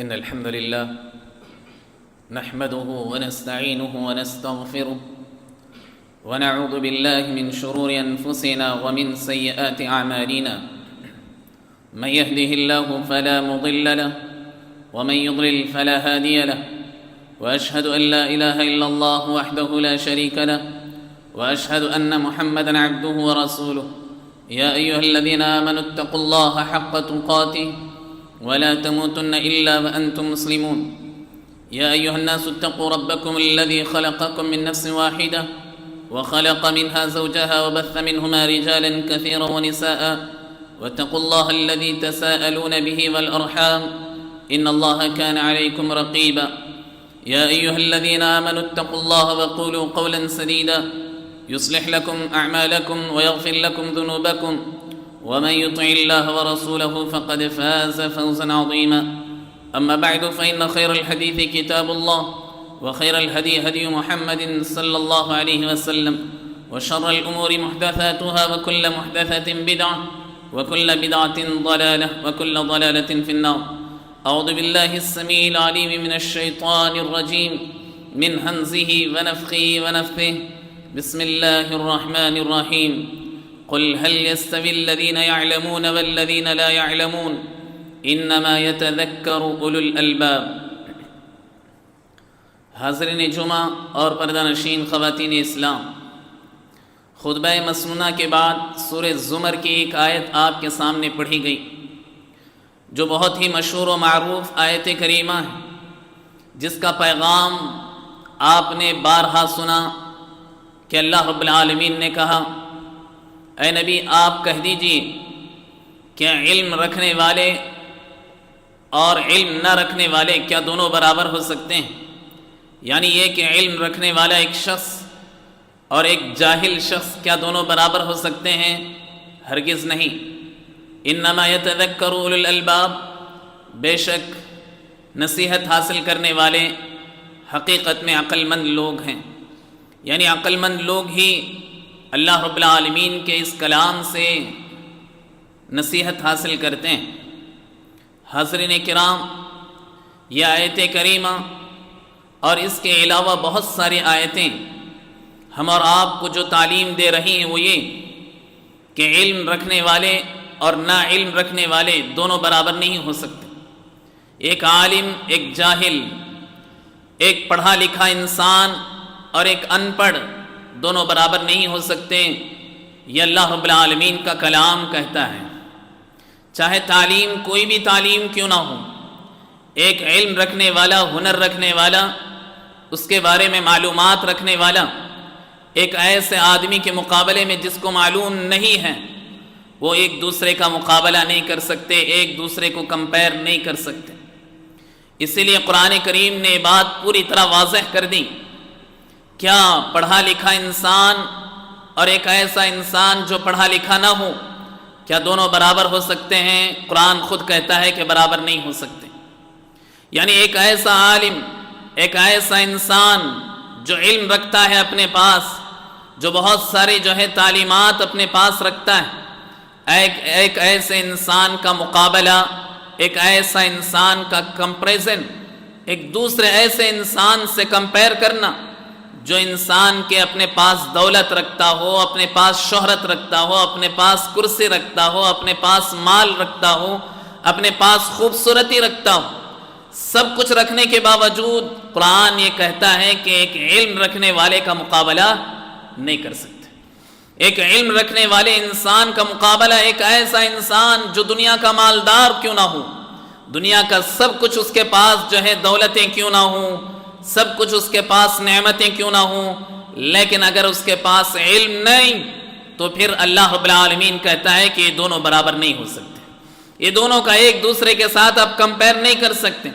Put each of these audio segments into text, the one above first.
إن الحمد لله نحمده ونستعينه ونستغفره ونعوذ بالله من شرور أنفسنا ومن سيئات أعمالنا من يهده الله فلا مضل له ومن يضلل فلا هادي له وأشهد أن لا إله إلا الله وحده لا شريك له وأشهد أن محمدًا عبده ورسوله يا أيها الذين آمنوا اتقوا الله حق تقاته ولا تموتن إلا وأنتم مسلمون يا أيها الناس اتقوا ربكم الذي خلقكم من نفس واحدة وخلق منها زوجها وبث منهما رجالا كثيرا ونساء واتقوا الله الذي تساءلون به والأرحام إن الله كان عليكم رقيبا يا أيها الذين آمنوا اتقوا الله وقولوا قولا سديدا يصلح لكم أعمالكم ويغفر لكم ذنوبكم ومن يطع الله ورسوله فقد فاز فوزا عظيما أما بعد فإن خير الحديث كتاب الله وخير الهدي هدي محمد صلى الله عليه وسلم وشر الأمور محدثاتها وكل محدثة بدعة وكل بدعة ضلالة وكل ضلالة في النار أعوذ بالله السميع العليم من الشيطان الرجيم من همزه ونفخه ونفثه بسم الله الرحمن الرحيم قل هل يستوي الذين يعلمون والذين لا يعلمون انما يتذكر اولو الالباب۔ حاضرین جمعہ اور پردہ نشین خواتین اسلام، خطبہ مسنونہ کے بعد سورہ زمر کی ایک آیت آپ کے سامنے پڑھی گئی جو بہت ہی مشہور و معروف آیت کریمہ ہے، جس کا پیغام آپ نے بارہا سنا کہ اللہ رب العالمین نے کہا اے نبی آپ کہہ دیجئے کہ علم رکھنے والے اور علم نہ رکھنے والے کیا دونوں برابر ہو سکتے ہیں؟ یعنی یہ کہ علم رکھنے والا ایک شخص اور ایک جاہل شخص کیا دونوں برابر ہو سکتے ہیں؟ ہرگز نہیں۔ انما یتذکر اولو الالباب، بے شک نصیحت حاصل کرنے والے حقیقت میں عقل مند لوگ ہیں، یعنی عقل مند لوگ ہی اللہ رب العالمین کے اس کلام سے نصیحت حاصل کرتے ہیں۔ حاضرین کرام، یہ آیت کریمہ اور اس کے علاوہ بہت ساری آیتیں ہم اور آپ کو جو تعلیم دے رہی ہیں وہ یہ کہ علم رکھنے والے اور نا علم رکھنے والے دونوں برابر نہیں ہو سکتے۔ ایک عالم، ایک جاہل، ایک پڑھا لکھا انسان اور ایک ان پڑھ دونوں برابر نہیں ہو سکتے، یہ اللہ رب العالمین کا کلام کہتا ہے۔ چاہے تعلیم کوئی بھی تعلیم کیوں نہ ہو، ایک علم رکھنے والا، ہنر رکھنے والا، اس کے بارے میں معلومات رکھنے والا ایک ایسے آدمی کے مقابلے میں جس کو معلوم نہیں ہے، وہ ایک دوسرے کا مقابلہ نہیں کر سکتے، ایک دوسرے کو کمپیئر نہیں کر سکتے۔ اسی لیے قرآن کریم نے بات پوری طرح واضح کر دی۔ کیا پڑھا لکھا انسان اور ایک ایسا انسان جو پڑھا لکھا نہ ہو، کیا دونوں برابر ہو سکتے ہیں؟ قرآن خود کہتا ہے کہ برابر نہیں ہو سکتے۔ یعنی ایک ایسا عالم، ایک ایسا انسان جو علم رکھتا ہے اپنے پاس، جو بہت ساری تعلیمات اپنے پاس رکھتا ہے، ایک ایسے انسان کا مقابلہ، ایک ایسا انسان کا کمپیریزن، ایک دوسرے ایسے انسان سے کمپیئر کرنا جو انسان کے اپنے پاس دولت رکھتا ہو، اپنے پاس شہرت رکھتا ہو، اپنے پاس کرسی رکھتا ہو، اپنے پاس مال رکھتا ہو، اپنے پاس خوبصورتی رکھتا ہو، سب کچھ رکھنے کے باوجود قرآن یہ کہتا ہے کہ ایک علم رکھنے والے کا مقابلہ نہیں کر سکتے۔ ایک علم رکھنے والے انسان کا مقابلہ ایک ایسا انسان جو دنیا کا مالدار کیوں نہ ہو، دنیا کا سب کچھ اس کے پاس دولتیں کیوں نہ ہوں، سب کچھ اس کے پاس نعمتیں کیوں نہ ہوں، لیکن اگر اس کے پاس علم نہیں تو پھر اللہ رب العالمین کہتا ہے کہ یہ دونوں برابر نہیں ہو سکتے، یہ دونوں کا ایک دوسرے کے ساتھ آپ کمپیئر نہیں کر سکتے،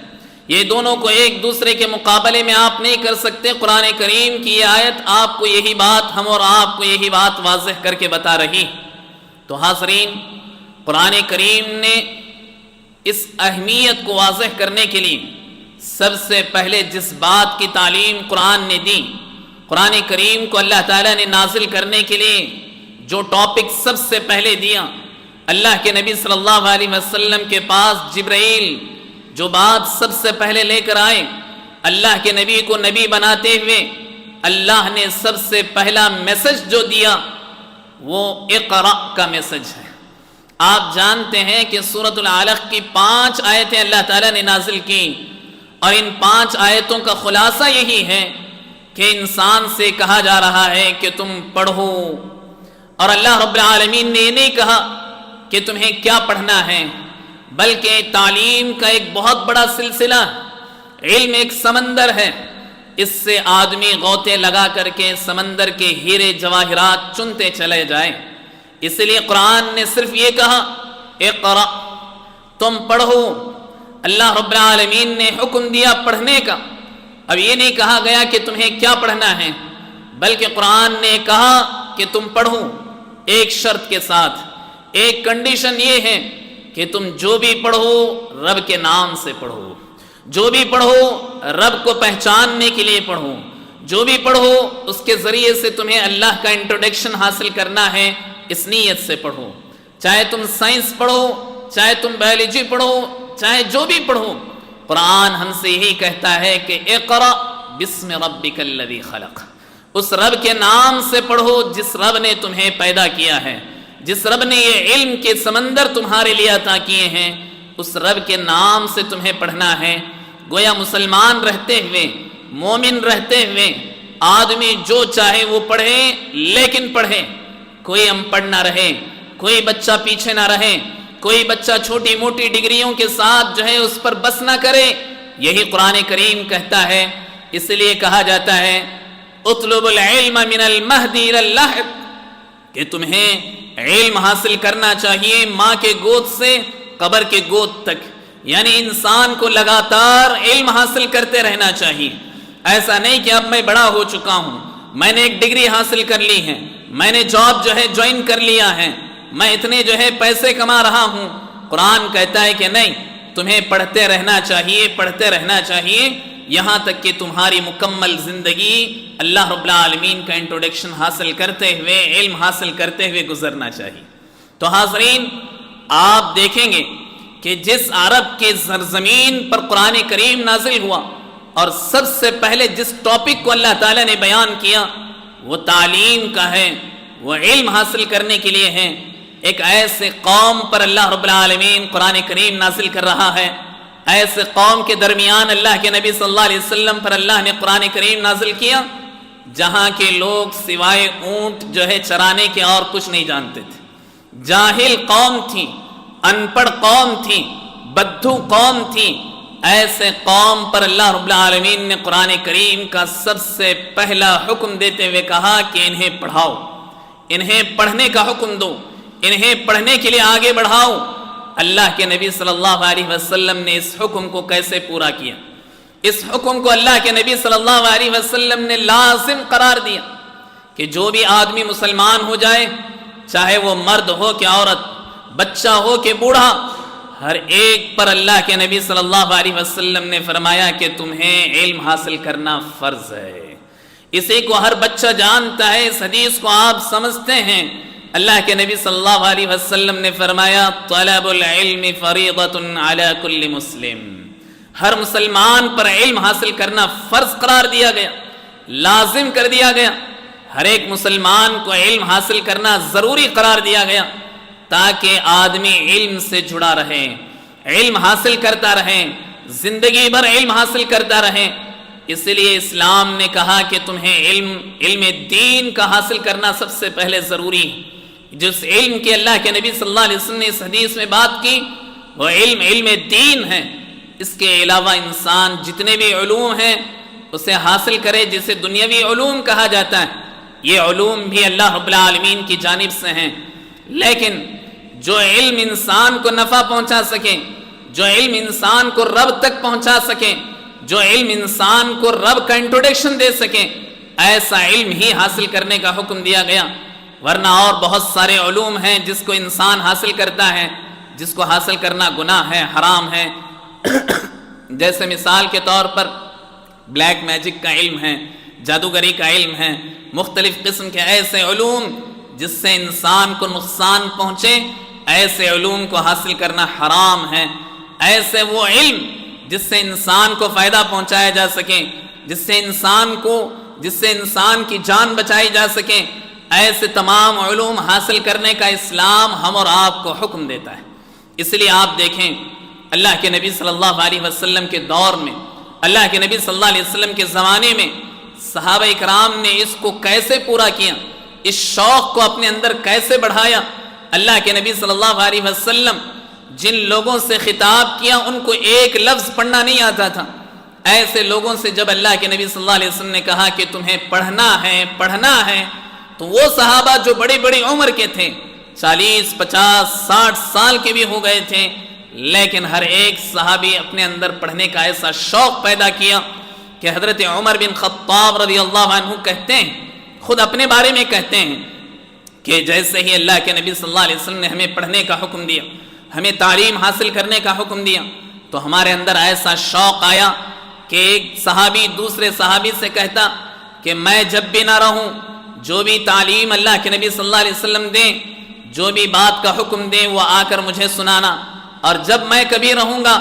یہ دونوں کو ایک دوسرے کے مقابلے میں آپ نہیں کر سکتے۔ قرآن کریم کی یہ آیت آپ کو یہی بات، ہم اور آپ کو یہی بات واضح کر کے بتا رہی۔ تو حاضرین، قرآن کریم نے اس اہمیت کو واضح کرنے کے لیے سب سے پہلے جس بات کی تعلیم قرآن نے دی، قرآن کریم کو اللہ تعالیٰ نے نازل کرنے کے لیے جو ٹاپک سب سے پہلے دیا، اللہ کے نبی صلی اللہ علیہ وسلم کے پاس جبرائیل جو بات سب سے پہلے لے کر آئے اللہ کے نبی کو نبی بناتے ہوئے، اللہ نے سب سے پہلا میسج جو دیا وہ اقرأ کا میسج ہے۔ آپ جانتے ہیں کہ سورۃ العلق کی 5 آیتیں اللہ تعالیٰ نے نازل کی، اور ان 5 آیتوں کا خلاصہ یہی ہے کہ انسان سے کہا جا رہا ہے کہ تم پڑھو، اور اللہ رب العالمین نے یہ نہیں کہا کہ تمہیں کیا پڑھنا ہے، بلکہ تعلیم کا ایک بہت بڑا سلسلہ، علم ایک سمندر ہے، اس سے آدمی غوطے لگا کر کے سمندر کے ہیرے جواہرات چنتے چلے جائیں۔ اس لیے قرآن نے صرف یہ کہا اقرأ، تم پڑھو۔ اللہ رب العالمین نے حکم دیا پڑھنے کا، اب یہ نہیں کہا گیا کہ تمہیں کیا پڑھنا ہے، بلکہ قرآن نے کہا کہ تم پڑھو، ایک شرط کے ساتھ، ایک کنڈیشن یہ ہے کہ تم جو بھی پڑھو رب کے نام سے پڑھو، جو بھی پڑھو رب کو پہچاننے کے لیے پڑھو، جو بھی پڑھو اس کے ذریعے سے تمہیں اللہ کا انٹروڈکشن حاصل کرنا ہے، اس نیت سے پڑھو۔ چاہے تم سائنس پڑھو، چاہے تم بایولوجی پڑھو، چاہے جو بھی پڑھو، قرآن ہم سے یہی کہتا ہے کہ اقرأ بسم ربک الذی خلق، اس رب کے نام سے پڑھو جس رب نے تمہیں پیدا کیا ہے، جس رب نے یہ علم کے سمندر تمہارے لیے عطا کیے ہیں، اس رب کے نام سے تمہیں پڑھنا ہے۔ گویا مسلمان رہتے ہوئے، مومن رہتے ہوئے آدمی جو چاہے وہ پڑھے، لیکن پڑھے، کوئی انپڑھ نہ رہے، کوئی بچہ پیچھے نہ رہے، کوئی بچہ چھوٹی موٹی ڈگریوں کے ساتھ جو ہے اس پر بس نہ کرے، یہی قرآن کریم کہتا ہے۔ اس لیے کہا جاتا ہے اطلب العلم من المہد الی اللحد، کہ تمہیں علم حاصل کرنا چاہیے ماں کے گود سے قبر کے گود تک، یعنی انسان کو لگاتار علم حاصل کرتے رہنا چاہیے۔ ایسا نہیں کہ اب میں بڑا ہو چکا ہوں، میں نے ایک ڈگری حاصل کر لی ہے، میں نے جاب جو ہے جوائن کر لیا ہے، میں اتنے جو ہے پیسے کما رہا ہوں۔ قرآن کہتا ہے کہ نہیں، تمہیں پڑھتے رہنا چاہیے، پڑھتے رہنا چاہیے، یہاں تک کہ تمہاری مکمل زندگی اللہ رب العالمین کا انٹروڈکشن حاصل کرتے ہوئے، علم حاصل کرتے ہوئے گزرنا چاہیے۔ تو حاضرین، آپ دیکھیں گے کہ جس عرب کے سرزمین پر قرآن کریم نازل ہوا اور سب سے پہلے جس ٹاپک کو اللہ تعالیٰ نے بیان کیا وہ تعلیم کا ہے، وہ علم حاصل کرنے کے لیے ہے۔ ایک ایسے قوم پر اللہ رب العالمین قرآن کریم نازل کر رہا ہے، ایسے قوم کے درمیان اللہ کے نبی صلی اللہ علیہ وسلم پر اللہ نے قرآن کریم نازل کیا جہاں کے لوگ سوائے اونٹ جو ہے چرانے کے اور کچھ نہیں جانتے تھے، جاہل قوم تھی، ان پڑھ قوم تھی، بدھو قوم تھی۔ ایسے قوم پر اللہ رب العالمین نے قرآن کریم کا سب سے پہلا حکم دیتے ہوئے کہا کہ انہیں پڑھاؤ، انہیں پڑھنے کا حکم دو، انہیں پڑھنے کے لیے آگے بڑھاؤ۔ اللہ کے نبی صلی اللہ علیہ وسلم نے اس حکم کو کیسے پورا کیا؟ اس حکم کو اللہ کے نبی صلی اللہ علیہ وسلم نے لازم قرار دیا کہ جو بھی آدمی مسلمان ہو جائے، چاہے وہ مرد ہو کہ عورت، بچہ ہو کہ بوڑھا، ہر ایک پر اللہ کے نبی صلی اللہ علیہ وسلم نے فرمایا کہ تمہیں علم حاصل کرنا فرض ہے۔ اسی کو ہر بچہ جانتا ہے، اس حدیث کو آپ سمجھتے ہیں۔ اللہ کے نبی صلی اللہ علیہ وسلم نے فرمایا طلب العلم فریضۃ علی کل مسلم، ہر مسلمان پر علم حاصل کرنا فرض قرار دیا گیا، لازم کر دیا گیا۔ ہر ایک مسلمان کو علم حاصل کرنا ضروری قرار دیا گیا تاکہ آدمی علم سے جڑا رہے، علم حاصل کرتا رہے، زندگی بھر علم حاصل کرتا رہے۔ اس لیے اسلام نے کہا کہ تمہیں علم دین کا حاصل کرنا سب سے پہلے ضروری ہے۔ جس علم کی اللہ کے نبی صلی اللہ علیہ وسلم نے اس حدیث میں بات کی وہ علم دین ہے۔ اس کے علاوہ انسان جتنے بھی علوم ہیں اسے حاصل کرے، جسے دنیاوی علوم کہا جاتا ہے، یہ علوم بھی اللہ رب العالمین کی جانب سے ہیں، لیکن جو علم انسان کو نفع پہنچا سکے، جو علم انسان کو رب تک پہنچا سکے، جو علم انسان کو رب کا انٹروڈکشن دے سکے، ایسا علم ہی حاصل کرنے کا حکم دیا گیا۔ ورنہ اور بہت سارے علوم ہیں جس کو انسان حاصل کرتا ہے، جس کو حاصل کرنا گناہ ہے، حرام ہے۔ جیسے مثال کے طور پر بلیک میجک کا علم ہے، جادوگری کا علم ہے، مختلف قسم کے ایسے علوم جس سے انسان کو نقصان پہنچے، ایسے علوم کو حاصل کرنا حرام ہے۔ ایسے وہ علم جس سے انسان کو فائدہ پہنچایا جا سکے، جس سے انسان کی جان بچائی جا سکے، ایسے تمام علوم حاصل کرنے کا اسلام ہم اور آپ کو حکم دیتا ہے۔ اس لیے آپ دیکھیں اللہ کے نبی صلی اللہ علیہ وسلم کے دور میں، اللہ کے نبی صلی اللہ علیہ وسلم کے زمانے میں صحابہ اکرام نے اس کو کیسے پورا کیا، اس شوق کو اپنے اندر کیسے بڑھایا۔ اللہ کے نبی صلی اللہ علیہ وسلم جن لوگوں سے خطاب کیا ان کو ایک لفظ پڑھنا نہیں آتا تھا، ایسے لوگوں سے جب اللہ کے نبی صلی اللہ علیہ وسلم نے کہا کہ تمہیں پڑھنا ہے تو وہ صحابہ جو بڑی بڑی عمر کے تھے، 40 50 60 سال کے بھی ہو گئے تھے، لیکن ہر ایک صحابی اپنے اندر پڑھنے کا ایسا شوق پیدا کیا کہ حضرت عمر بن خطاب رضی اللہ عنہ کہتے ہیں، خود اپنے بارے میں کہتے ہیں کہ جیسے ہی اللہ کے نبی صلی اللہ علیہ وسلم نے ہمیں پڑھنے کا حکم دیا، ہمیں تعلیم حاصل کرنے کا حکم دیا، تو ہمارے اندر ایسا شوق آیا کہ ایک صحابی دوسرے صحابی سے کہتا کہ میں جب بھی نہ رہوں، جو بھی تعلیم اللہ کے نبی صلی اللہ علیہ وسلم دیں، جو بھی بات کا حکم دیں، وہ آ کر مجھے سنانا، اور جب میں کبھی رہوں گا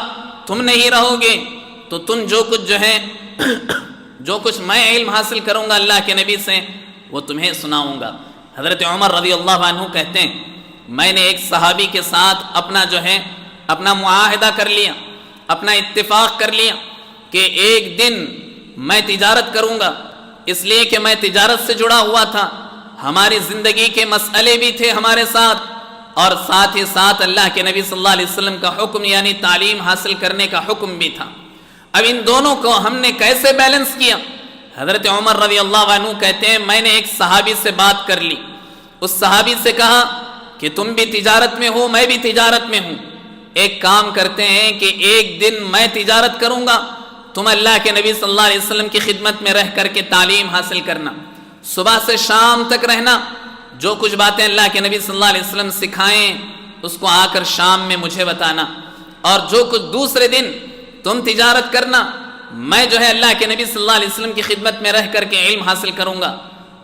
تم نہیں رہو گے تو تم جو کچھ میں علم حاصل کروں گا اللہ کے نبی سے وہ تمہیں سناؤں گا۔ حضرت عمر رضی اللہ عنہ کہتے ہیں میں نے ایک صحابی کے ساتھ اپنا معاہدہ کر لیا، اپنا اتفاق کر لیا کہ ایک دن میں تجارت کروں گا، اس لیے کہ میں تجارت سے جڑا ہوا تھا، ہماری زندگی کے مسئلے بھی تھے ہمارے ساتھ، اور ساتھ ہی ساتھ اللہ کے نبی صلی اللہ علیہ وسلم کا حکم یعنی تعلیم حاصل کرنے کا حکم بھی تھا۔ اب ان دونوں کو ہم نے کیسے بیلنس کیا؟ حضرت عمر رضی اللہ عنہ کہتے ہیں میں نے ایک صحابی سے بات کر لی، اس صحابی سے کہا کہ تم بھی تجارت میں ہو، میں بھی تجارت میں ہوں، ایک کام کرتے ہیں کہ ایک دن میں تجارت کروں گا، تم اللہ کے نبی صلی اللہ علیہ وسلم کی خدمت میں رہ کر کے تعلیم حاصل کرنا، صبح سے شام تک رہنا، جو کچھ باتیں اللہ کے نبی صلی اللہ علیہ وسلم سکھائیں اس کو آ کر شام میں مجھے بتانا، اور جو کچھ دوسرے دن تم تجارت کرنا، میں اللہ کے نبی صلی اللہ علیہ وسلم کی خدمت میں رہ کر کے علم حاصل کروں گا،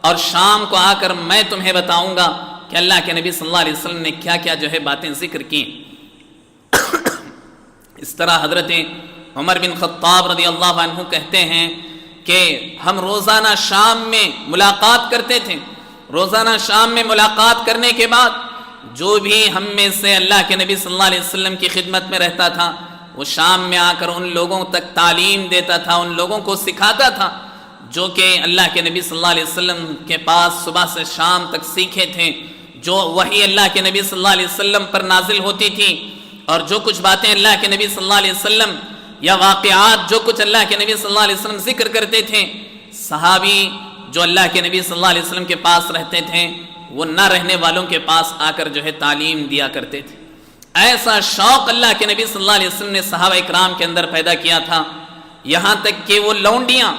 اور شام کو آ کر میں تمہیں بتاؤں گا کہ اللہ کے نبی صلی اللہ علیہ وسلم نے کیا کیا باتیں ذکر کی۔ اس طرح حضرت عمر بن خطاب رضی اللہ عنہ کہتے ہیں کہ ہم روزانہ شام میں ملاقات کرتے تھے، روزانہ شام میں ملاقات کرنے کے بعد جو بھی ہم میں سے اللہ کے نبی صلی اللہ علیہ وسلم کی خدمت میں رہتا تھا وہ شام میں آ کر ان لوگوں تک تعلیم دیتا تھا، ان لوگوں کو سکھاتا تھا جو کہ اللہ کے نبی صلی اللہ علیہ وسلم کے پاس صبح سے شام تک سیکھے تھے، جو وحی اللہ کے نبی صلی اللہ علیہ وسلم پر نازل ہوتی تھی، اور جو کچھ باتیں اللہ کے نبی صلی اللہ علیہ وسلم یا واقعات جو کچھ اللہ کے نبی صلی اللہ علیہ وسلم ذکر کرتے تھے، صحابی جو اللہ کے نبی صلی اللہ علیہ وسلم کے پاس رہتے تھے وہ نہ رہنے والوں کے پاس آ کر تعلیم دیا کرتے تھے۔ ایسا شوق اللہ کے نبی صلی اللہ علیہ وسلم نے صحابہ اکرام کے اندر پیدا کیا تھا، یہاں تک کہ وہ لونڈیاں،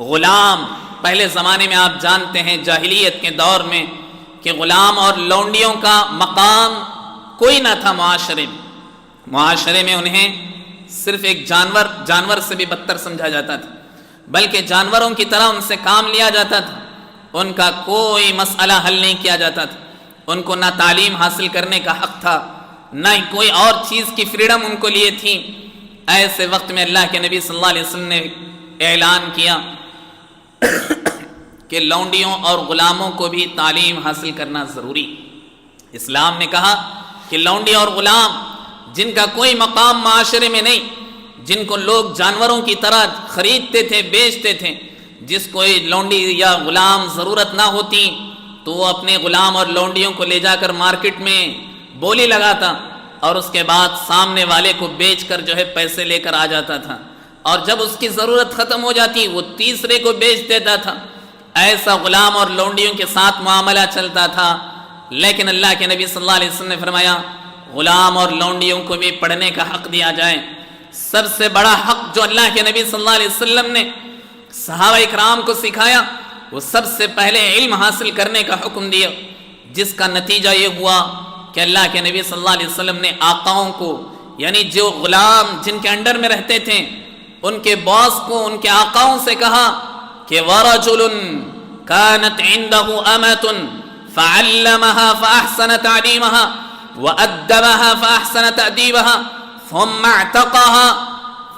غلام، پہلے زمانے میں آپ جانتے ہیں جاہلیت کے دور میں کہ غلام اور لونڈیوں کا مقام کوئی نہ تھا معاشرے میں انہیں صرف ایک جانور سے بھی بدتر سمجھا جاتا تھا، بلکہ جانوروں کی طرح ان سے کام لیا جاتا تھا، ان کا کوئی مسئلہ حل نہیں کیا جاتا تھا، ان کو نہ تعلیم حاصل کرنے کا حق تھا، نہ ہی کوئی اور چیز کی فریڈم ان کو لیے تھی۔ ایسے وقت میں اللہ کے نبی صلی اللہ علیہ وسلم نے اعلان کیا کہ لونڈیوں اور غلاموں کو بھی تعلیم حاصل کرنا ضروری۔ اسلام نے کہا کہ لونڈی اور غلام جن کا کوئی مقام معاشرے میں نہیں، جن کو لوگ جانوروں کی طرح خریدتے تھے، بیچتے تھے، جس کو لونڈی یا غلام ضرورت نہ ہوتی تو وہ اپنے غلام اور لونڈیوں کو لے جا کر مارکیٹ میں بولی لگاتا اور اس کے بعد سامنے والے کو بیچ کر پیسے لے کر آ جاتا تھا، اور جب اس کی ضرورت ختم ہو جاتی وہ تیسرے کو بیچ دیتا تھا۔ ایسا غلام اور لونڈیوں کے ساتھ معاملہ چلتا تھا، لیکن اللہ کے نبی صلی اللہ علیہ وسلم نے فرمایا غلام اور لونڈیوں کو بھی پڑھنے کا حق دیا جائے۔ سب سے بڑا حق جو اللہ کے نبی صلی اللہ علیہ وسلم نے صحابہ اکرام کو سکھایا وہ سب سے پہلے علم حاصل کرنے کا حکم دیا، جس کا نتیجہ یہ ہوا کہ اللہ کے نبی صلی اللہ علیہ وسلم نے آقاؤں کو، یعنی جو غلام جن کے انڈر میں رہتے تھے، ان کے باس کو، ان کے آقاؤں سے کہا کہ وَرَجُلٌ كَانَتْ عِنْدَهُ أَمَةٌ فَعَلَّمَهَا فَأَحْسَنَ تَعْلِيمَهَا وَأَدَّبَهَا فَأَحْسَنَ تَأْدِيبَهَا ثُمَّ اعْتَقَهَا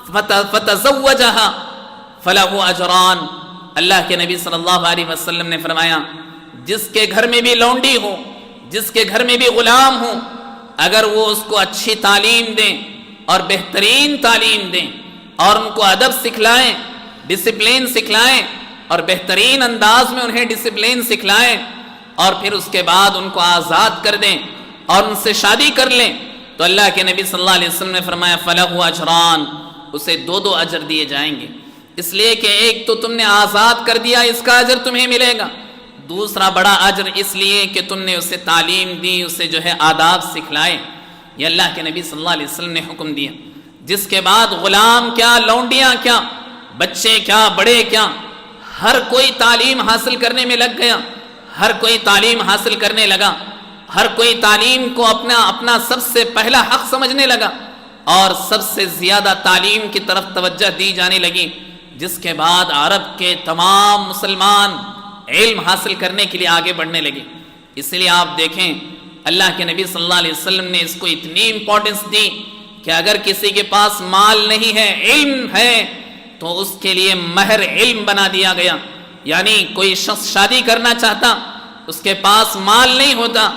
فتزوجها فله اجران. اللہ کے نبی صلی اللہ علیہ وسلم نے فرمایا جس کے گھر میں بھی لونڈی ہو، جس کے گھر میں بھی غلام ہو، اگر وہ اس کو اچھی تعلیم دیں اور بہترین تعلیم دیں اور ان کو ادب سکھلائیں، ڈسپلین سکھلائیں اور بہترین انداز میں انہیں ڈسپلین سکھلائیں اور پھر اس کے بعد ان کو آزاد کر دیں اور ان سے شادی کر لیں، تو اللہ کے نبی صلی اللہ علیہ وسلم نے فرمایا فَلَهُ اجران، اسے 2 اجر دیے جائیں گے. اس لیے کہ ایک تو تم نے آزاد کر دیا، اس کا اجر تمہیں ملے گا، دوسرا بڑا اجر اس لیے کہ تم نے اسے تعلیم دی، اسے جو ہے آداب سکھلائے. یہ اللہ کے نبی صلی اللہ علیہ وسلم نے حکم دیا. جس کے بعد غلام کیا، لونڈیاں کیا، بچے کیا، بڑے کیا، ہر کوئی تعلیم حاصل کرنے میں لگ گیا، ہر کوئی تعلیم حاصل کرنے لگا، ہر کوئی تعلیم کو اپنا سب سے پہلا حق سمجھنے لگا اور سب سے زیادہ تعلیم کی طرف توجہ دی جانے لگی. جس کے بعد عرب کے تمام مسلمان علم حاصل کرنے کے لیے آگے بڑھنے لگے. اس لیے آپ دیکھیں اللہ کے نبی صلی اللہ علیہ وسلم نے اس کو اتنی امپورٹنس دی کہ اگر کسی کے پاس مال نہیں ہے، علم ہے، تو اس کے لیے مہر علم بنا دیا گیا. یعنی کوئی شخص شادی کرنا چاہتا، اس کے پاس مال نہیں ہوتا،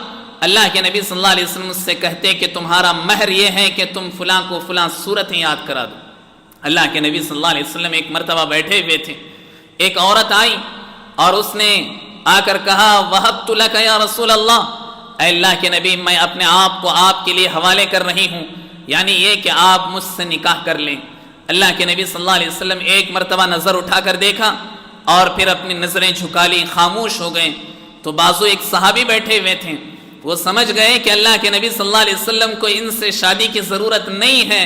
اللہ کے نبی صلی اللہ علیہ وسلم اس سے کہتے کہ تمہارا مہر یہ ہے کہ تم فلاں کو فلاں صورتیں یاد کرا دو. اللہ کے نبی صلی اللہ علیہ وسلم ایک مرتبہ بیٹھے ہوئے تھے، ایک عورت آئی اور اس نے آ کر کہا وَهَبْتُ لَكَ يَا رسول اللہ، اے اللہ کے نبی میں اپنے آپ کو آپ کے لیے حوالے کر رہی ہوں، یعنی یہ کہ آپ مجھ سے نکاح کر لیں. اللہ کے نبی صلی اللہ علیہ وسلم ایک مرتبہ نظر اٹھا کر دیکھا اور پھر اپنی نظریں جھکا لی، خاموش ہو گئے. تو بازو ایک صحابی بیٹھے ہوئے تھے، وہ سمجھ گئے کہ اللہ کے نبی صلی اللہ علیہ وسلم کو ان سے شادی کی ضرورت نہیں ہے.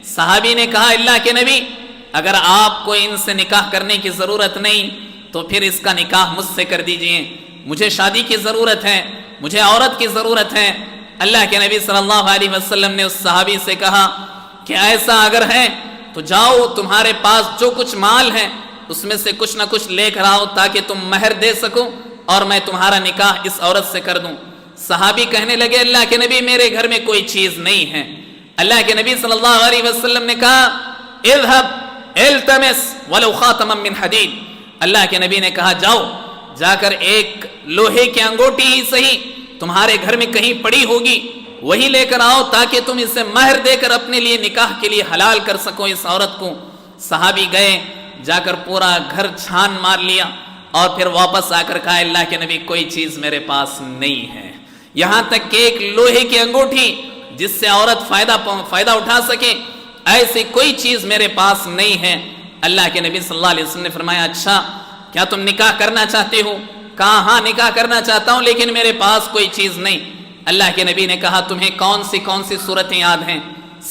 صحابی نے کہا اللہ کے نبی اگر آپ کو ان سے نکاح کرنے کی ضرورت نہیں تو پھر اس کا نکاح مجھ سے کر دیجئے، مجھے شادی کی ضرورت ہے، مجھے عورت کی ضرورت ہے. اللہ کے نبی صلی اللہ علیہ وسلم نے اس صحابی سے کہا کہ ایسا اگر ہے تو جاؤ، تمہارے پاس جو کچھ مال ہے اس میں سے کچھ نہ کچھ لے کر آؤ تاکہ تم مہر دے سکو اور میں تمہارا نکاح اس عورت سے کر دوں. صحابی کہنے لگے اللہ کے نبی میرے گھر میں کوئی چیز نہیں ہے. اللہ کے نبی صلی اللہ علیہ وسلم نے کہا اذهب التمس ولو خاتما من حدید. اللہ کے نبی نے کہا جاؤ، جا کر ایک لوہے کی انگوٹی ہی صحیح تمہارے گھر میں کہیں پڑی ہوگی وہی لے کر آؤ تاکہ تم اسے مہر دے کر اپنے لیے نکاح کے لیے حلال کر سکو اس عورت کو. صحابی گئے، جا کر پورا گھر چھان مار لیا اور پھر واپس آ کر کہا اللہ کے نبی کوئی چیز میرے پاس نہیں ہے، یہاں تک کہ ایک لوہے کی انگوٹھی جس سے عورت فائدہ اٹھا سکے ایسی کوئی چیز میرے پاس نہیں ہے. اللہ کے نبی صلی اللہ علیہ وسلم نے فرمایا اچھا کیا تم نکاح کرنا چاہتے ہو؟ کہا ہاں نکاح کرنا چاہتا ہوں لیکن میرے پاس کوئی چیز نہیں. اللہ کے نبی نے کہا تمہیں کون سی صورتیں یاد ہیں؟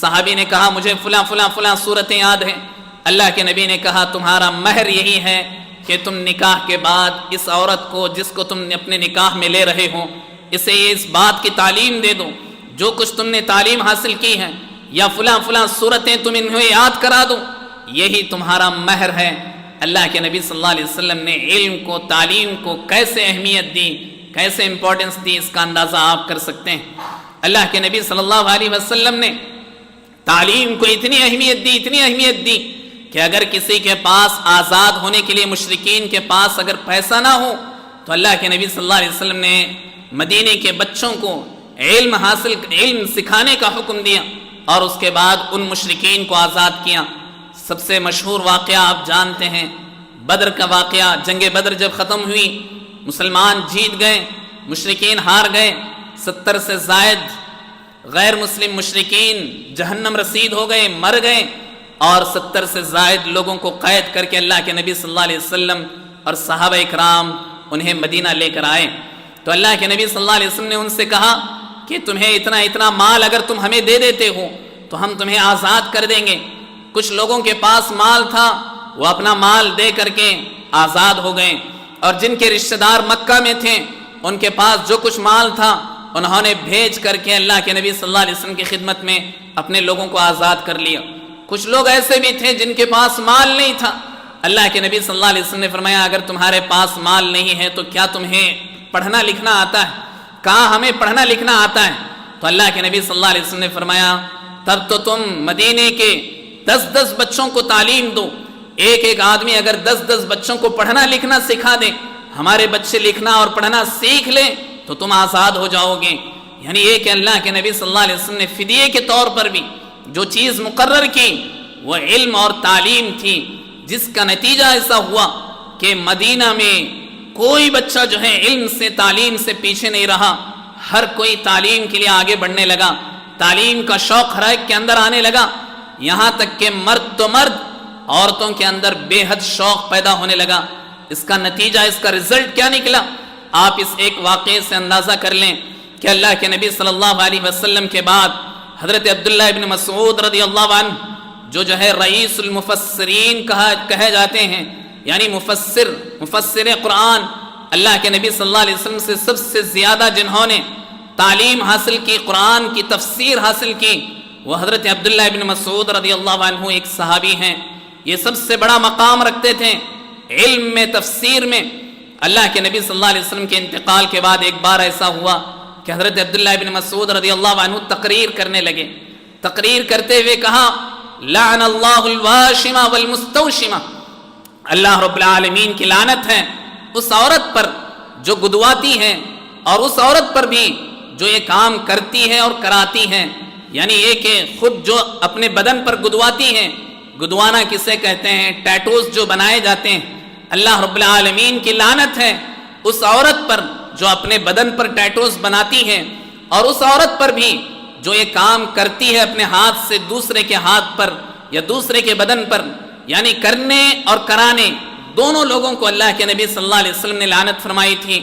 صحابی نے کہا مجھے فلاں صورتیں یاد ہیں. اللہ کے نبی نے کہا تمہارا مہر یہی ہے کہ تم نکاح کے بعد اس عورت کو جس کو تم اپنے نکاح میں لے رہے ہو اسے اس بات کی تعلیم دے دو، جو کچھ تم نے تعلیم حاصل کی ہے یا فلاں صورتیں تم انہیں یاد کرا دو، یہی تمہارا مہر ہے. اللہ کے نبی صلی اللہ علیہ وسلم نے علم کو، تعلیم کو کیسے اہمیت دی، کیسے امپورٹنس دی، اس کا اندازہ آپ کر سکتے ہیں. اللہ کے نبی صلی اللہ علیہ وسلم نے تعلیم کو اتنی اہمیت دی کہ اگر کسی کے پاس آزاد ہونے کے لیے مشرکین کے پاس اگر پیسہ نہ ہو تو اللہ کے نبی صلی اللہ علیہ وسلم نے مدینے کے بچوں کو علم سکھانے کا حکم دیا اور اس کے بعد ان مشرکین کو آزاد کیا. سب سے مشہور واقعہ آپ جانتے ہیں، بدر کا واقعہ. جنگ بدر جب ختم ہوئی مسلمان جیت گئے، مشرکین ہار گئے، 70 سے زائد غیر مسلم مشرکین جہنم رسید ہو گئے، مر گئے، اور 70 سے زائد لوگوں کو قید کر کے اللہ کے نبی صلی اللہ علیہ وسلم اور صحابہ اکرام انہیں مدینہ لے کر آئے. تو اللہ کے نبی صلی اللہ علیہ وسلم نے ان سے کہا کہ تمہیں اتنا مال اگر تم ہمیں دے دیتے ہو تو ہم تمہیں آزاد کر دیں گے. کچھ لوگوں کے پاس مال تھا، وہ اپنا مال دے کر کے آزاد ہو گئے، اور جن کے رشتہ دار مکہ میں تھے ان کے پاس جو کچھ مال تھا انہوں نے بھیج کر کے اللہ کے نبی صلی اللہ علیہ وسلم کی خدمت میں اپنے لوگوں کو آزاد کر لیا. کچھ لوگ ایسے بھی تھے جن کے پاس مال نہیں تھا. اللہ کے نبی صلی اللہ علیہ وسلم نے فرمایا اگر تمہارے پاس مال نہیں ہے تو کیا تمہیں پڑھنا لکھنا آتا ہے؟ کہا ہمیں پڑھنا لکھنا آتا ہے. تو اللہ کے نبی صلی اللہ علیہ وسلم نے فرمایا تب تو تم مدینے کے 10 بچوں کو تعلیم دو، ایک آدمی اگر 10 بچوں کو پڑھنا لکھنا سکھا دے، ہمارے بچے لکھنا اور پڑھنا سیکھ لیں تو تم آزاد ہو جاؤ گے۔ یعنی یہ کہ اللہ کے نبی صلی اللہ علیہ وسلم نے فدیے کے طور پر بھی جو چیز مقرر کی وہ علم اور تعلیم تھی، جس کا نتیجہ ایسا ہوا کہ مدینہ میں کوئی بچہ جو ہے علم سے تعلیم سے پیچھے نہیں رہا، ہر کوئی تعلیم کے لیے آگے بڑھنے لگا، تعلیم کا شوق ہر ایک کے اندر آنے لگا، یہاں تک کہ مرد تو مرد، عورتوں کے اندر بے حد شوق پیدا ہونے لگا۔ اس کا نتیجہ، اس کا رزلٹ کیا نکلا؟ آپ اس ایک واقعے سے اندازہ کر لیں کہ اللہ کے نبی صلی اللہ علیہ وسلم کے بعد حضرت عبداللہ ابن مسعود رضی اللہ عنہ جو ہے رئیس المفسرین کہے جاتے ہیں، یعنی مفسر قرآن، اللہ کے نبی صلی اللہ علیہ وسلم سے سب سے زیادہ جنہوں نے تعلیم حاصل کی، قرآن کی تفسیر حاصل کی، وہ حضرت عبداللہ ابن مسعود رضی اللہ عنہ ایک صحابی ہیں۔ یہ سب سے بڑا مقام رکھتے تھے علم میں، تفسیر میں۔ اللہ کے نبی صلی اللہ علیہ وسلم کے انتقال کے بعد ایک بار ایسا ہوا کہ حضرت عبداللہ ابن مسعود رضی اللہ عنہ تقریر کرنے لگے۔ تقریر کرتے ہوئے کہا، لعن اللہ الواشمہ والمستوشمہ، اللہ رب العالمین کی لعنت ہے اس عورت پر جو گدواتی ہے، اور اس عورت پر بھی جو یہ کام کرتی ہے اور کراتی ہے۔ یعنی یہ کہ خود جو اپنے بدن پر گدواتی ہے، گدوانا کسے کہتے ہیں؟ ٹیٹوز جو بنائے جاتے ہیں، اللہ رب العالمین کی لعنت ہے اس عورت پر جو اپنے بدن پر ٹیٹوز بناتی ہے، اور اس عورت پر بھی جو یہ کام کرتی ہے اپنے ہاتھ سے دوسرے کے ہاتھ پر یا دوسرے کے بدن پر، یعنی کرنے اور کرانے دونوں لوگوں کو اللہ کے نبی صلی اللہ علیہ وسلم نے لعنت فرمائی تھی۔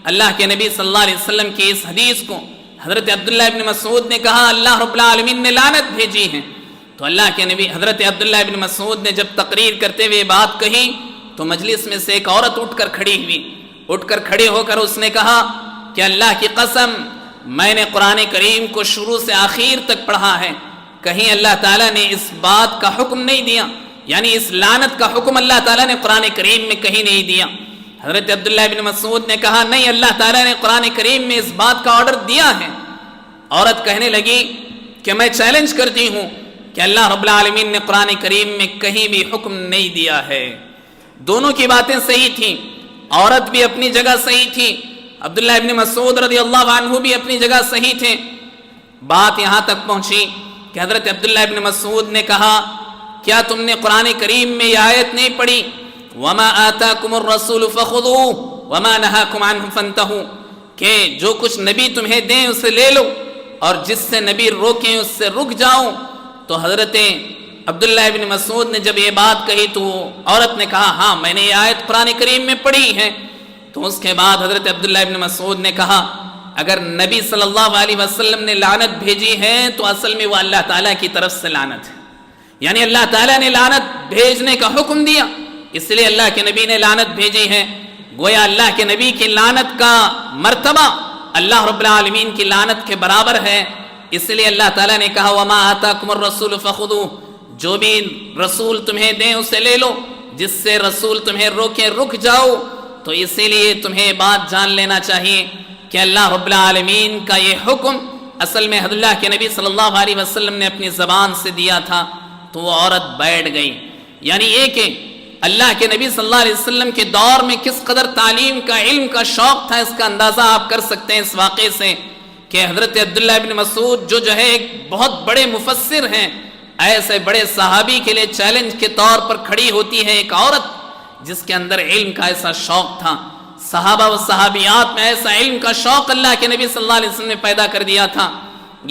اللہ کے نبی صلی اللہ علیہ وسلم کی اس حدیث کو حضرت عبداللہ ابن مسعود نے کہا اللہ رب العالمین نے لعنت بھیجی ہے۔ تو اللہ کے نبی حضرت عبداللہ ابن مسعود نے جب تقریر کرتے ہوئے بات کہی تو مجلس میں سے ایک عورت اٹھ کر کھڑی ہو کر اس نے کہا کہ اللہ کی قسم میں نے قرآن کریم کو شروع سے آخر تک پڑھا ہے، کہیں اللہ تعالیٰ نے اس بات کا حکم نہیں دیا، یعنی اس لعنت کا حکم اللہ تعالیٰ نے قرآن کریم میں کہیں نہیں دیا۔ حضرت عبداللہ ابن مسعود نے کہا نہیں، اللہ تعالیٰ نے قرآن کریم میں اس بات کا آرڈر دیا ہے۔ عورت کہنے لگی کہ میں چیلنج کرتی ہوں کہ اللہ رب العالمین نے قرآن کریم میں کہیں بھی حکم نہیں دیا ہے۔ دونوں کی باتیں صحیح تھیں، عورت بھی اپنی جگہ صحیح تھی، عبداللہ ابن مسعود رضی اللہ عنہ بھی اپنی جگہ صحیح تھے۔ بات یہاں تک پہنچی کہ حضرت عبداللہ ابن مسعود نے کہا کیا تم نے قرآن کریم میں یہ آیت نہیں پڑھی وَمَا آتَاكُمُ الرَّسُولُ فَخُذُوهُ وَمَا نَهَاكُمْ عَنْهُ فَانْتَهُوا، کہ جو کچھ نبی تمہیں دیں اسے لے لو اور جس سے نبی روکیں اس سے رک جاؤ۔ تو حضرت عبداللہ ابن مسعود نے جب یہ بات کہی تو عورت نے کہا ہاں میں نے یہ آیت قرآن کریم میں پڑھی ہے۔ تو اس کے بعد حضرت عبداللہ ابن مسعود نے کہا اگر نبی صلی اللہ علیہ وسلم نے لعنت بھیجی ہے تو اصل میں وہ اللہ تعالیٰ کی طرف سے لعنت ہے، یعنی اللہ تعالیٰ نے لعنت بھیجنے کا حکم دیا اس لیے اللہ کے نبی نے لعنت بھیجی ہے۔ گویا اللہ کے نبی کی لعنت کا مرتبہ اللہ رب العالمین کی لعنت کے برابر ہے، اس لیے اللہ تعالیٰ نے کہا وَمَا آتَاكُمُ الرَّسُولُ فَخُذُوهُ، جو بھی رسول تمہیں دیں اسے لے لو، جس سے رسول تمہیں روکے رک جاؤ۔ تو اسی لیے تمہیں بات جان لینا چاہیے کہ اللہ رب العالمین کا یہ حکم اصل میں اللہ کے نبی صلی اللہ علیہ وسلم نے اپنی زبان سے دیا تھا۔ تو وہ عورت بیٹھ گئی، یعنی یہ کہ اللہ کے نبی صلی اللہ علیہ وسلم کے دور میں کس قدر تعلیم کا علم کا شوق تھا، اس کا اندازہ آپ کر سکتے ہیں اس واقعے سے کہ حضرت عبداللہ ابن مسعود جو ہے ایک بہت بڑے مفسر ہیں، ایسے بڑے صحابی کے لیے چیلنج کے طور پر کھڑی ہوتی ہے ایک عورت جس کے اندر علم کا ایسا شوق تھا۔ صحابہ و صحابیات میں ایسا علم کا شوق اللہ کے نبی صلی اللہ علیہ وسلم نے پیدا کر دیا تھا۔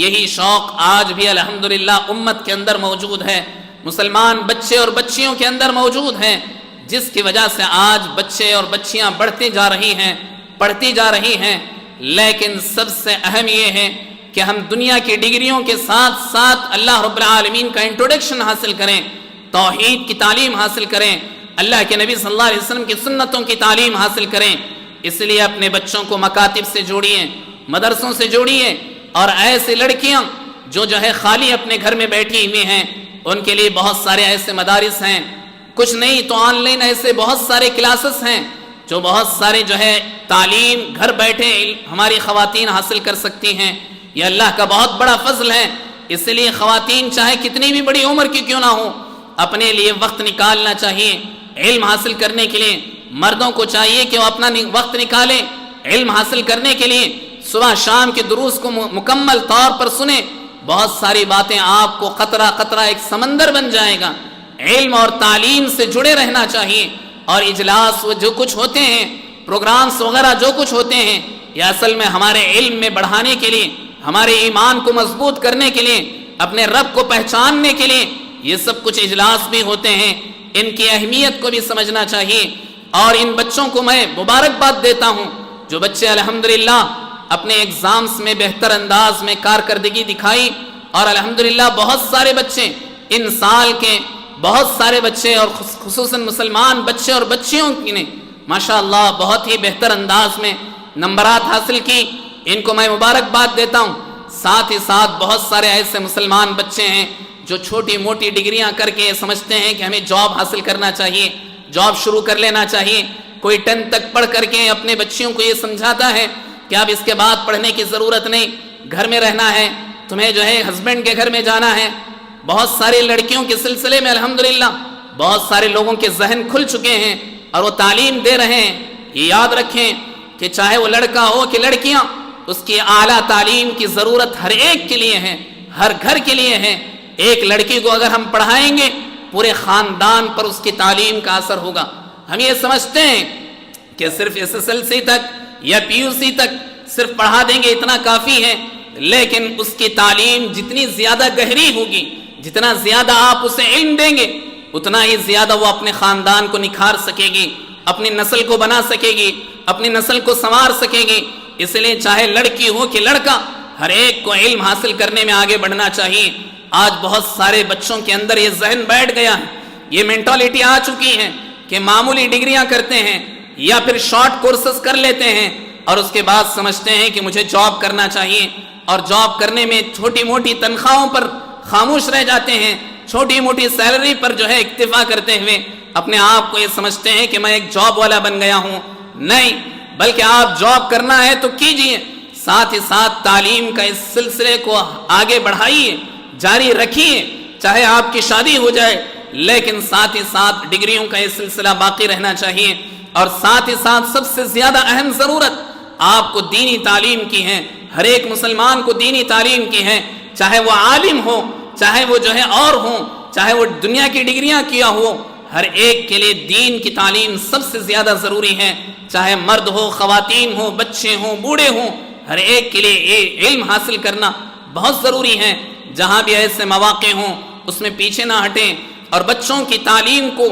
یہی شوق آج بھی الحمدللہ امت کے اندر موجود ہے، مسلمان بچے اور بچیوں کے اندر موجود ہیں، جس کی وجہ سے آج بچے اور بچیاں بڑھتی جا رہی ہیں، پڑھتی جا رہی ہیں۔ لیکن سب سے اہم یہ ہے کہ ہم دنیا کی ڈگریوں کے ساتھ ساتھ اللہ رب العالمین کا انٹروڈکشن حاصل کریں، توحید کی تعلیم حاصل کریں، اللہ کے نبی صلی اللہ علیہ وسلم کی سنتوں کی تعلیم حاصل کریں۔ اس لیے اپنے بچوں کو مکاتب سے جوڑیے، مدرسوں سے جوڑیے، اور ایسے لڑکیاں جو ہے خالی اپنے گھر میں بیٹھی ہوئی ہیں ان کے لیے بہت سارے ایسے مدارس ہیں، کچھ نہیں تو آن لائن ایسے بہت سارے کلاسز ہیں جو بہت سارے تعلیم گھر بیٹھے ہماری خواتین حاصل کر سکتی ہیں۔ یہ اللہ کا بہت بڑا فضل ہے اس لیے خواتین چاہے کتنی بھی بڑی عمر کی کیوں نہ ہو، اپنے لیے وقت نکالنا چاہیے علم حاصل کرنے کے لیے۔ مردوں کو چاہیے کہ وہ اپنا وقت نکالیں علم حاصل کرنے کے لیے، صبح شام کے دروس کو مکمل طور پر سنیں، بہت ساری باتیں آپ کو قطرہ قطرہ ایک سمندر بن جائے گا۔ علم اور تعلیم سے جڑے رہنا چاہیے، اور اجلاس جو کچھ ہوتے ہیں، پروگرامز وغیرہ جو کچھ ہوتے ہیں، یہ اصل میں ہمارے علم میں بڑھانے کے لیے، ہمارے ایمان کو مضبوط کرنے کے لیے، اپنے رب کو پہچاننے کے لیے یہ سب کچھ اجلاس بھی ہوتے ہیں۔ ان کی اہمیت کو بھی سمجھنا چاہیے، اور ان بچوں کو میں مبارکباد دیتا ہوں جو بچے الحمدللہ اپنے ایگزامز میں بہتر انداز میں کارکردگی دکھائی، اور الحمدللہ بہت سارے بچے ان سال کے، بہت سارے بچے اور خصوصاً مسلمان بچے اور بچیوں کی نے ماشاءاللہ بہت ہی بہتر انداز میں نمبرات حاصل کی، ان کو میں مبارکباد دیتا ہوں۔ ساتھ ہی ساتھ بہت سارے ایسے مسلمان بچے ہیں جو چھوٹی موٹی ڈگریاں کر کے سمجھتے ہیں کہ ہمیں جاب حاصل کرنا چاہیے، جاب شروع کر لینا چاہیے۔ کوئی 10 تک پڑھ کر کے اپنے بچیوں کو یہ سمجھاتا ہے کہ اب اس کے بعد پڑھنے کی ضرورت نہیں، گھر میں رہنا ہے، تمہیں جو ہے ہسبینڈ کے گھر میں جانا ہے۔ بہت ساری لڑکیوں کے سلسلے میں الحمدللہ بہت سارے لوگوں کے ذہن کھل چکے ہیں اور وہ تعلیم دے رہے ہیں۔ یہ یاد رکھیں کہ چاہے وہ لڑکا ہو کہ لڑکیاں، اس کی اعلیٰ تعلیم کی ضرورت ہر ایک کے لیے ہے، ہر گھر کے لیے ہے۔ ایک لڑکی کو اگر ہم پڑھائیں گے پورے خاندان پر اس کی تعلیم کا اثر ہوگا۔ ہم یہ سمجھتے ہیں کہ صرف SSLC تک یا PUC تک صرف پڑھا دیں گے اتنا کافی ہے، لیکن اس کی تعلیم جتنی زیادہ گہری ہوگی، جتنا زیادہ آپ اسے علم دیں گے، اتنا ہی زیادہ وہ اپنے خاندان کو نکھار سکے گی، اپنی نسل کو بنا سکے گی، اپنی نسل کو سنوار سکے گی۔ اس لیے چاہے لڑکی ہو کہ لڑکا، ہر ایک کو علم حاصل کرنے میں آگے بڑھنا چاہیے۔ آج بہت سارے بچوں کے اندر یہ ذہن بیٹھ گیا ہے، یہ مینٹالٹی آ چکی ہے کہ معمولی ڈگریاں کرتے ہیں یا پھر شارٹ کورسز کر لیتے ہیں اور اس کے بعد سمجھتے ہیں کہ مجھے جاب کرنا چاہیے، اور جاب کرنے میں چھوٹی موٹی تنخواہوں پر خاموش رہ جاتے ہیں، چھوٹی موٹی سیلری پر جو ہے اکتفا کرتے ہوئے اپنے آپ کو یہ سمجھتے ہیں کہ میں ایک جاب والا بن گیا ہوں۔ نہیں، بلکہ آپ جاب کرنا ہے تو کیجئے، ساتھ ہی ساتھ تعلیم کا اس سلسلے کو آگے بڑھائیے، جاری رکھیے، چاہے آپ کی شادی ہو جائے لیکن ساتھ ہی ساتھ ڈگریوں کا یہ سلسلہ باقی رہنا چاہیے۔ اور ساتھ ہی ساتھ سب سے زیادہ اہم ضرورت آپ کو دینی تعلیم کی ہے، ہر ایک مسلمان کو دینی تعلیم کی ہے، چاہے وہ عالم ہو، چاہے وہ جو ہے اور ہوں، چاہے وہ دنیا کی ڈگریاں کیا ہو، ہر ایک کے لیے دین کی تعلیم سب سے زیادہ ضروری ہے، چاہے مرد ہو، خواتین ہو، بچے ہوں، بوڑھے ہوں، ہر ایک کے لیے علم حاصل کرنا بہت ضروری ہے۔ جہاں بھی ایسے مواقع ہوں اس میں پیچھے نہ ہٹیں، اور بچوں کی تعلیم کو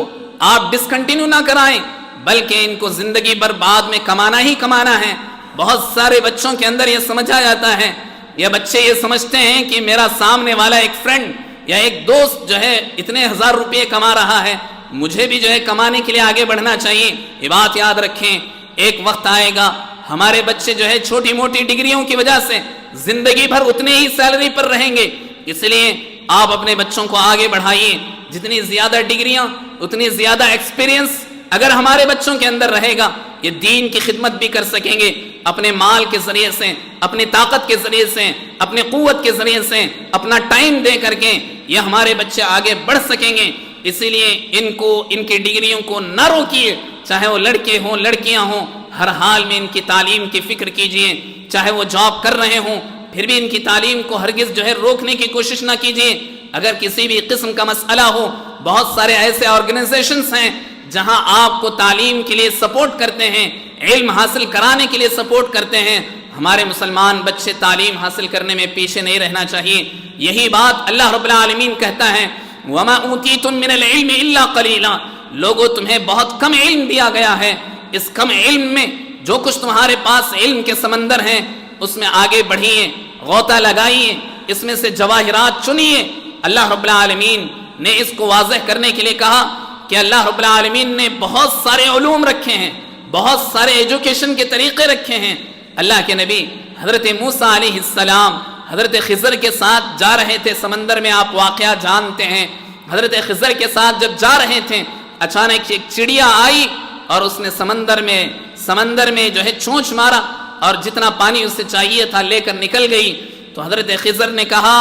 آپ ڈسکنٹینیو نہ کرائیں، بلکہ ان کو زندگی بھر بعد میں کمانا ہی کمانا ہے۔ بہت سارے بچوں کے اندر یہ سمجھا جاتا ہے، یا بچے یہ سمجھتے ہیں کہ میرا سامنے والا ایک فرینڈ یا ایک دوست جو ہے اتنے 1000 روپے کما رہا ہے، مجھے بھی جو ہے کمانے کے لیے آگے بڑھنا چاہیے۔ یہ بات یاد رکھیں، ایک وقت آئے گا ہمارے بچے جو ہے چھوٹی موٹی ڈگریوں کی وجہ سے زندگی بھر اتنے ہی سیلری پر رہیں گے۔ اس لیے آپ اپنے بچوں کو آگے بڑھائیے، جتنی زیادہ ڈگریاں اتنی زیادہ ایکسپیرینس اگر ہمارے بچوں کے اندر رہے گا، یہ دین کی خدمت بھی کر سکیں گے، اپنے مال کے ذریعے سے، اپنی طاقت کے ذریعے سے، اپنی قوت کے ذریعے سے، اپنا ٹائم دے کر کے یہ ہمارے بچے آگے بڑھ سکیں گے۔ اسی لیے ان کی ڈگریوں کو نہ روکیے، چاہے وہ لڑکے ہوں لڑکیاں ہوں، ہر حال میں ان کی تعلیم کی فکر کیجئے۔ چاہے وہ جاب کر رہے ہوں پھر بھی ان کی تعلیم کو ہرگز جو ہے روکنے کی کوشش نہ کیجیے۔ اگر کسی بھی قسم کا مسئلہ ہو، بہت سارے ایسے آرگنائزیشنز ہیں جہاں آپ کو تعلیم کے لیے سپورٹ کرتے ہیں، علم حاصل کرانے کے لیے سپورٹ کرتے ہیں۔ ہمارے مسلمان بچے تعلیم حاصل کرنے میں پیچھے نہیں رہنا چاہیے۔ یہی بات اللہ رب العالمین کہتا ہے، وَمَا أُوتِيتُم مِّنَ الْعِلْمِ إِلَّا قَلِيلًا، لوگوں تمہیں بہت کم علم دیا گیا ہے، اس کم علم میں جو کچھ تمہارے پاس علم کے سمندر ہیں اس میں آگے بڑھیے، غوطہ لگائیے، اس میں سے جواہرات چنیے۔ اللہ رب العالمین نے اس کو واضح کرنے کے لیے کہا کہ اللہ رب العالمین نے بہت سارے علوم رکھے ہیں، بہت سارے ایجوکیشن کے طریقے رکھے ہیں۔ اللہ کے نبی حضرت موسیٰ علیہ السلام حضرت خضر کے ساتھ جا رہے تھے سمندر میں، آپ واقعہ جانتے ہیں۔ حضرت خضر کے ساتھ جب جا رہے تھے، اچانک ایک چڑیا آئی اور اس نے سمندر میں جو ہے چونچ مارا، اور جتنا پانی اسے چاہیے تھا لے کر نکل گئی۔ تو حضرت خضر نے کہا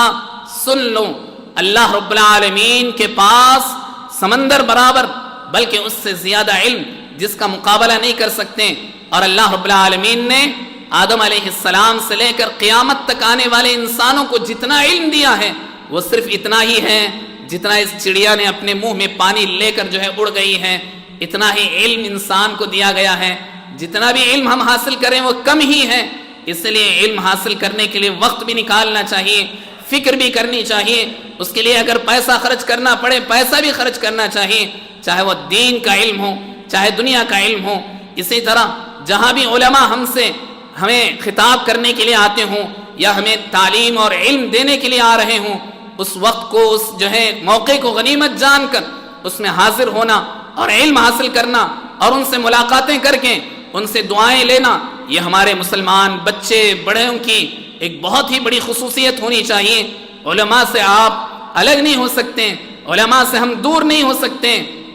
سن لو، اللہ رب العالمین کے پاس سمندر برابر بلکہ اس سے زیادہ علم جس کا مقابلہ نہیں کر سکتے، اور اللہ رب العالمین نے آدم علیہ السلام سے لے کر قیامت تک آنے والے انسانوں کو جتنا علم دیا ہے وہ صرف اتنا ہی ہے جتنا اس چڑیا نے اپنے منہ میں پانی لے کر اڑ گئی ہے، اتنا ہی علم انسان کو دیا گیا ہے۔ جتنا بھی علم ہم حاصل کریں وہ کم ہی ہے، اس لیے علم حاصل کرنے کے لیے وقت بھی نکالنا چاہیے، فکر بھی کرنی چاہیے، اس کے لیے اگر پیسہ خرچ کرنا پڑے پیسہ بھی خرچ کرنا چاہیے، چاہے وہ دین کا علم ہو چاہے دنیا کا علم ہو۔ اسی طرح جہاں بھی علماء ہمیں خطاب کرنے کے لیے آتے ہوں یا ہمیں تعلیم اور علم دینے کے لیے آ رہے ہوں، اس وقت کو اس موقع کو غنیمت جان کر اس میں حاضر ہونا اور علم حاصل کرنا اور ان سے ملاقاتیں کر کے ان سے دعائیں لینا، یہ ہمارے مسلمان بچے بڑوں کی ایک بہت ہی بڑی خصوصیت ہونی چاہیے۔ علماء سے آپ الگ نہیں ہو سکتے، علماء سے ہم دور نہیں ہو سکتے،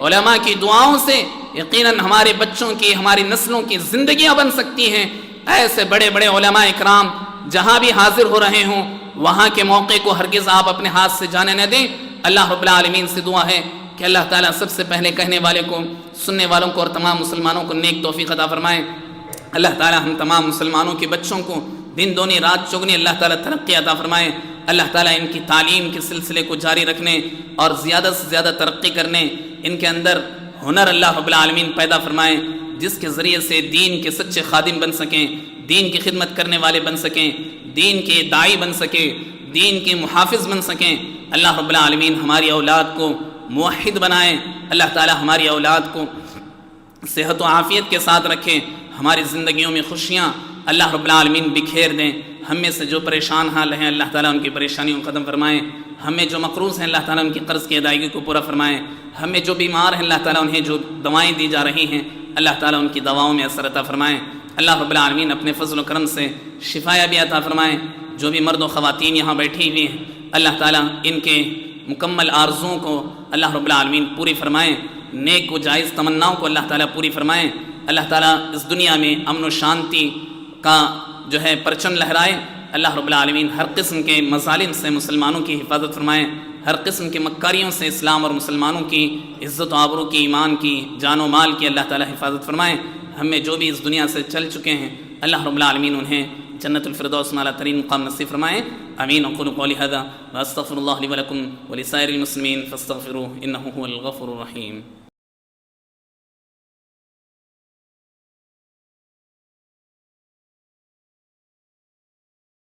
علماء کی دعاؤں سے یقیناً ہمارے بچوں کی ہماری نسلوں کی زندگیاں بن سکتی ہیں۔ ایسے بڑے بڑے علماء اکرام جہاں بھی حاضر ہو رہے ہوں وہاں کے موقع کو ہرگز آپ اپنے ہاتھ سے جانے نہ دیں۔ اللہ رب العالمین سے دعا ہے کہ اللہ تعالیٰ سب سے پہلے کہنے والے کو، سننے والوں کو اور تمام مسلمانوں کو نیک توفیق عطا فرمائے۔ اللہ تعالیٰ ہم تمام مسلمانوں کے بچوں کو دن دونی رات چگنی اللہ تعالیٰ ترقی عطا فرمائے۔ اللہ تعالیٰ ان کی تعلیم کے سلسلے کو جاری رکھنے اور زیادہ سے زیادہ ترقی کرنے، ان کے اندر ہنر اللہ رب العالمین پیدا فرمائے جس کے ذریعے سے دین کے سچے خادم بن سکیں، دین کی خدمت کرنے والے بن سکیں، دین کے داعی بن سکیں، دین کے محافظ بن سکیں۔ اللہ رب العالمین ہماری اولاد کو موحد بنائیں، اللہ تعالیٰ ہماری اولاد کو صحت و عافیت کے ساتھ رکھیں، ہماری زندگیوں میں خوشیاں اللہ رب العالمین بکھیر دیں۔ ہم میں سے جو پریشان حال ہیں اللہ تعالیٰ ان کی پریشانیوں کو ختم فرمائیں، ہم میں جو مقروض ہیں اللہ تعالیٰ ان کی قرض کی ادائیگی کو پورا فرمائیں، ہم میں جو بیمار ہیں اللہ تعالیٰ انہیں جو دوائیں دی جا رہی ہیں اللہ تعالیٰ ان کی دواؤں میں اثر عطا فرمائیں۔ اللہ رب العالمین اپنے فضل و کرم سے شفا بھی عطا فرمائیں۔ جو بھی مرد و خواتین یہاں بیٹھی ہوئی ہیں اللہ تعالیٰ ان کے مکمل آرزوؤں کو اللہ رب العالمین پوری فرمائیں، نیک و جائز تمناؤں کو اللہ تعالیٰ پوری فرمائیں۔ اللہ تعالیٰ اس دنیا میں امن و شانتی کا پرچم لہرائے۔ اللہ رب العالمین ہر قسم کے مظالم سے مسلمانوں کی حفاظت فرمائیں، ہر قسم کے مکاریوں سے اسلام اور مسلمانوں کی عزت و آبرو کی، ایمان کی، جان و مال کی اللہ تعالیٰ حفاظت فرمائیں۔ ہم میں جو بھی اس دنیا سے چل چکے ہیں اللہ رب العالمین انہیں جنت الفردوس میں اعلیٰ ترین مقام نصیب فرمائیں۔ آمین۔ اقول قولی هذا واستغفر الله لي ولكم ولسائر المسلمين فاستغفروه انه هو الغفور الرحيم۔